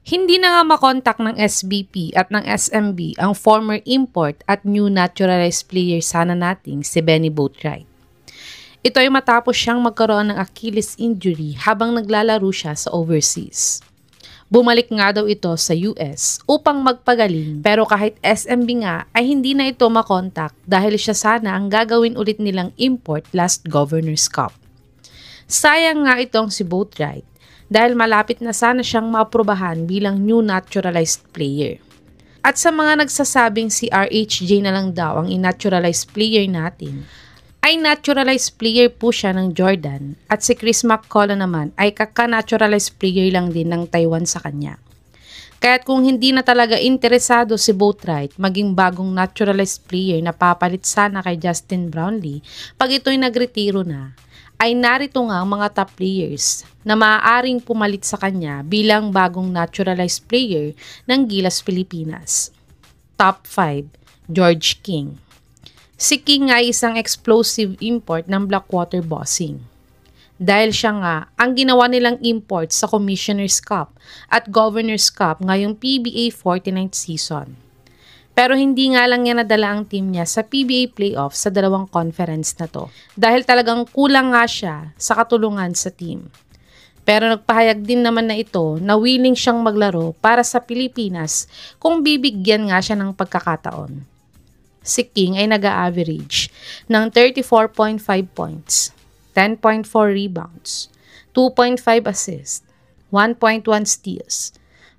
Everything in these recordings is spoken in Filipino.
Hindi na nga makontak ng SBP at ng SMB ang former import at new naturalized player sana nating si Benny Boatwright. Ito ay matapos siyang magkaroon ng Achilles injury habang naglalaro siya sa overseas. Bumalik nga daw ito sa US upang magpagaling, pero kahit SMB nga ay hindi na ito makontak dahil siya sana ang gagawin ulit nilang import last Governor's Cup. Sayang nga itong si Boatwright dahil malapit na sana siyang maaprubahan bilang new naturalized player. At sa mga nagsasabing si RHJ na lang daw ang in-naturalized player natin, ay naturalized player po siya ng Jordan at si Chris McCullough naman ay kaka-naturalized player lang din ng Taiwan sa kanya. Kaya't kung hindi na talaga interesado si Boatwright maging bagong naturalized player na papalit sana kay Justin Brownlee pag ito'y nagretiro na, ay narito nga ang mga top players na maaaring pumalit sa kanya bilang bagong naturalized player ng Gilas Pilipinas. Top 5, George King. Si King ay isang explosive import ng Blackwater Bossing. Dahil siya nga ang ginawa nilang import sa Commissioner's Cup at Governor's Cup ngayong PBA 49th season. Pero hindi nga lang niya nadala ang team niya sa PBA playoff sa dalawang conference na to dahil talagang kulang nga siya sa katulungan sa team. Pero nagpahayag din naman na ito na willing siyang maglaro para sa Pilipinas kung bibigyan nga siya ng pagkakataon. Si King ay nag-a-average ng 34.5 points, 10.4 rebounds, 2.5 assists, 1.1 steals,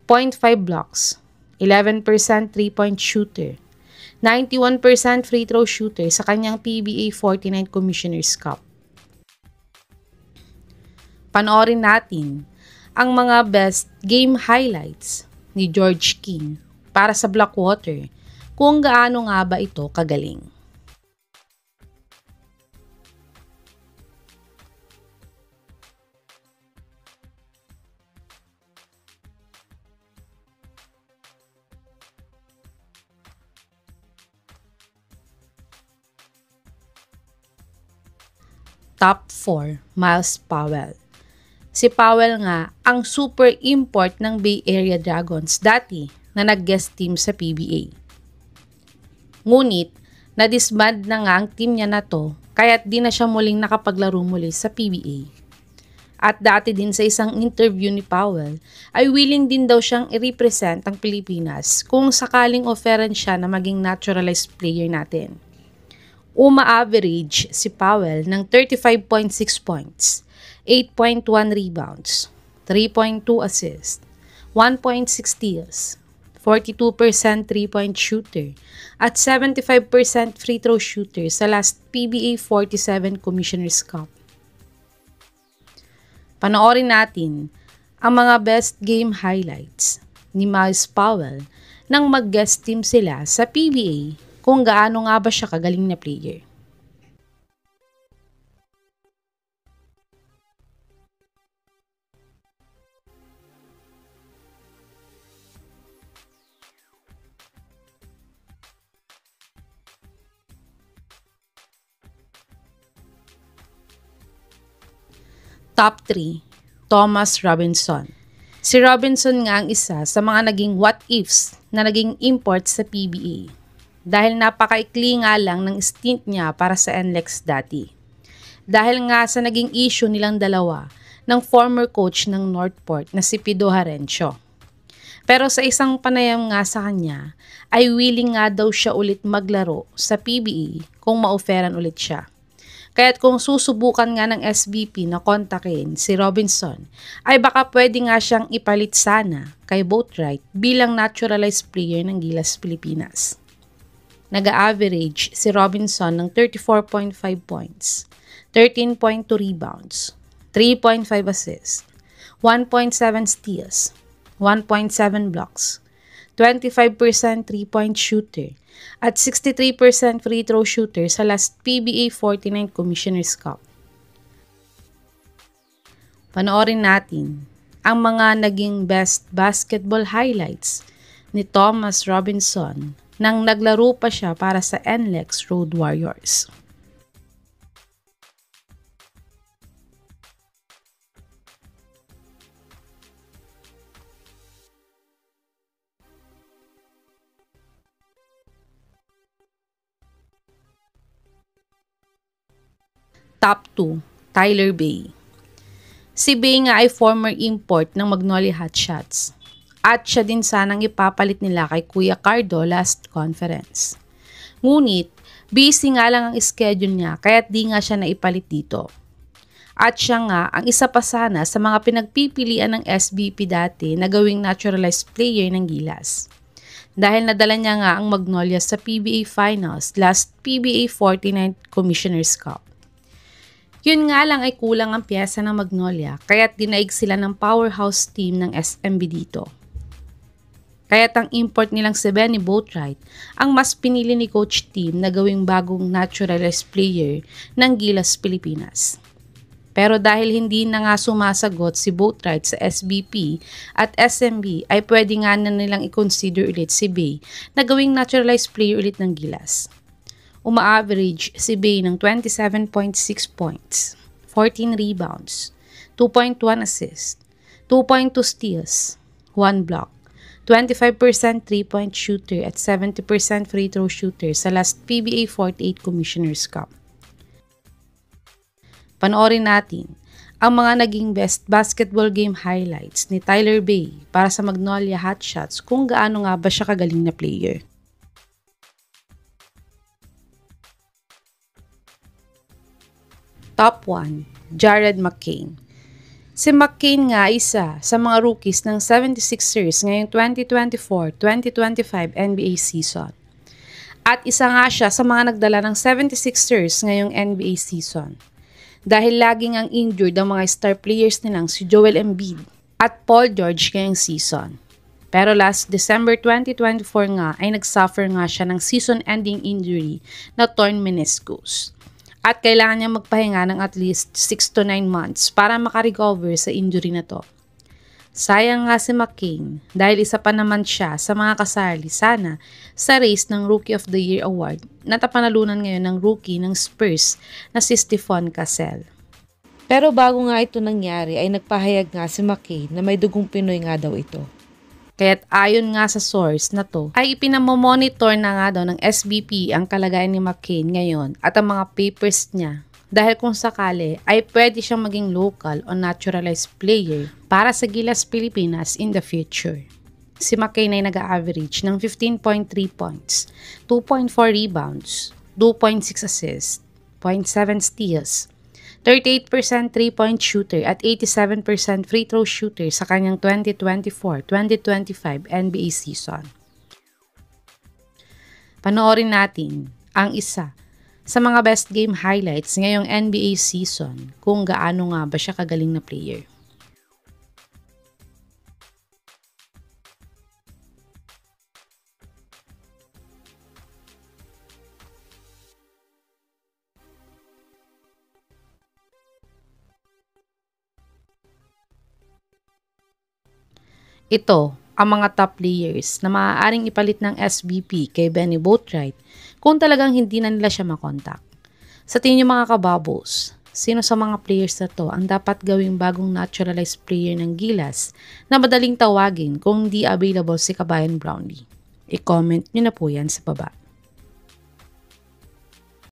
0.5 blocks, 11% 3-point shooter, 91% free throw shooter sa kanyang PBA 49 Commissioner's Cup. Panoorin natin ang mga best game highlights ni George King para sa Blackwater kung gaano nga ba ito kagaling. Top 4, Myles Powell. Si Powell nga ang super import ng Bay Area Dragons dati na nag-guest team sa PBA. Ngunit, na-disband na nga ang team niya na to kaya't di na siya muling nakapaglaro muli sa PBA. At dati din sa isang interview ni Powell ay willing din daw siyang i-represent ang Pilipinas kung sakaling offeran siya na maging naturalized player natin. Uma-average si Powell ng 35.6 points, 8.1 rebounds, 3.2 assists, 1.6 steals, 42% 3-point shooter, at 75% free throw shooter sa last PBA 47 Commissioner's Cup. Panoorin natin ang mga best game highlights ni Myles Powell nang mag-guest team sila sa PBA kung gaano nga ba siya kagaling na player. Top 3, Thomas Robinson. Si Robinson nga ang isa sa mga naging what-ifs na naging import sa PBA. Dahil napakaikli nga lang ng stint niya para sa NLEX dati. Dahil nga sa naging issue nilang dalawa ng former coach ng Northport na si Pido Harencio. Pero sa isang panayam nga sa kanya, ay willing nga daw siya ulit maglaro sa PBA kung ma-offeran ulit siya. Kaya't kung susubukan nga ng SBP na kontakin si Robinson, ay baka pwede nga siyang ipalit sana kay Boatwright bilang naturalized player ng Gilas Pilipinas. Nag-a-average si Robinson ng 34.5 points, 13.2 rebounds, 3.5 assists, 1.7 steals, 1.7 blocks, 25% 3-point shooter, at 63% free throw shooter sa last PBA 49 Commissioner's Cup. Panoorin natin ang mga naging best basketball highlights ni Thomas Robinson nang naglaro pa siya para sa NLEX Road Warriors. Top 2, Tyler Bay. Si Bay nga ay former import ng Magnolia Hotshots. At siya din sanang ipapalit nila kay Kuya Cardo last conference. Ngunit, busy nga lang ang schedule niya kaya't di nga siya naipalit dito. At siya nga ang isa pa sana sa mga pinagpipilian ng SBP dati na gawing naturalized player ng Gilas. Dahil nadala niya nga ang Magnolia sa PBA Finals last PBA 49th Commissioner's Cup. Yun nga lang ay kulang ang piyesa ng Magnolia kaya't dinaig sila ng powerhouse team ng SMB dito. Kaya't ang import nilang si Benny Boatwright ang mas pinili ni Coach Team na gawing bagong naturalized player ng Gilas Pilipinas. Pero dahil hindi na nga sumasagot si Boatwright sa SBP at SMB ay pwede nga na nilang i-consider ulit si Bay na gawing naturalized player ulit ng Gilas. Uma-average si Bay ng 27.6 points, 14 rebounds, 2.1 assists, 2.2 steals, 1 block, 25% 3-point shooter at 70% free throw shooter sa last PBA 48 Commissioner's Cup. Panoorin natin ang mga naging best basketball game highlights ni Tyler Bay para sa Magnolia Hotshots kung gaano nga ba siya kagaling na player. Top 1, Jared McCain. Si McCain nga isa sa mga rookies ng 76ers ngayong 2024-2025 NBA season. At isa nga siya sa mga nagdala ng 76ers ngayong NBA season. Dahil laging ang injured ang mga star players nilang si Joel Embiid at Paul George ngayong season. Pero last December 2024 nga ay nagsuffer nga siya ng season-ending injury na torn meniscus. At kailangan niya magpahinga ng at least 6 to 9 months para makarecover sa injury na to. Sayang nga si McCain dahil isa pa naman siya sa mga kasali sana sa race ng Rookie of the Year Award na tapanalunan ngayon ng rookie ng Spurs na si Stephon Cassell. Pero bago nga ito nangyari ay nagpahayag nga si McCain na may dugong Pinoy nga daw ito. Kaya't ayon nga sa source na to ay ipinamomonitor na nga daw ng SBP ang kalagayan ni McCain ngayon at ang mga papers niya. Dahil kung sakali ay pwede siyang maging local o naturalized player para sa Gilas Pilipinas in the future. Si McCain ay nag-average ng 15.3 points, 2.4 rebounds, 2.6 assists, 0.7 steals, 38% 3-point shooter at 87% free throw shooter sa kanyang 2024-2025 NBA season. Panoorin natin ang isa sa mga best game highlights ngayong NBA season kung gaano nga ba siya kagaling na player. Ito ang mga top players na maaaring ipalit ng SBP kay Benny Boatwright kung talagang hindi na nila siya makontak. Sa tingin niyo mga kababos, sino sa mga players na to ang dapat gawing bagong naturalized player ng Gilas na madaling tawagin kung hindi available si Kabayan Brownlee? I-comment niyo na po yan sa baba.